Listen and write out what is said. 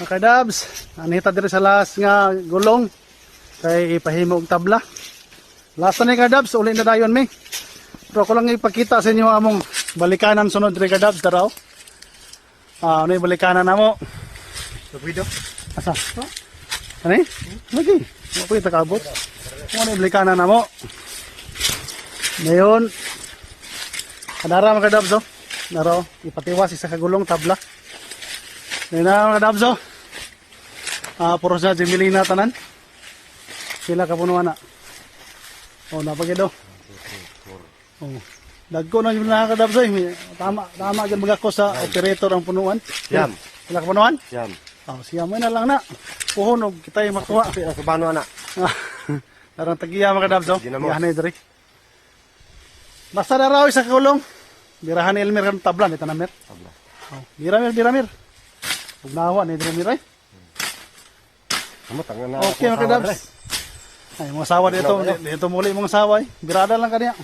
Mga kadabs, anita diri sa las nga gulong kay ipahimo og tabla. Last na ni kadabs, uli na dayon mi. Pero ko lang ipakita sa inyo among balikanan sunod diri kadabs daraw. Ano yung balikanan namo? Lapido. Asa? Ano eh? Lagi. Ano po yung takabot? Ano yung balikanan namo? Ngayon, kadara mga kadabs oh. Daraw, ipatiwas isa kagulong tabla. Ngayon na mga kadabs oh. Puro sa Jimilina tanan. Sila kapunuan na. Oh, napagid oh. Oh. Dagko na yung nakakadabs eh. Tama dyan magako sa operator ang punuan. Siyam. Sila kapunuan? Siyam. Oh, siyam na lang na. Puhon og kita yung makuha. Sa bano anak. Darang tagiya mga kadabs oh. Ginamos. Yahan na diri. Basta na raw sa kulong. Birahan ni Elmer kan tablan ito na mer. Tabla. Oh, biramir. Ug nawa ni diri mir. Kamu tangan na. Okay mga kadabs. Ay mga sawa dito muli mga sawa eh. Birada lang kaniya.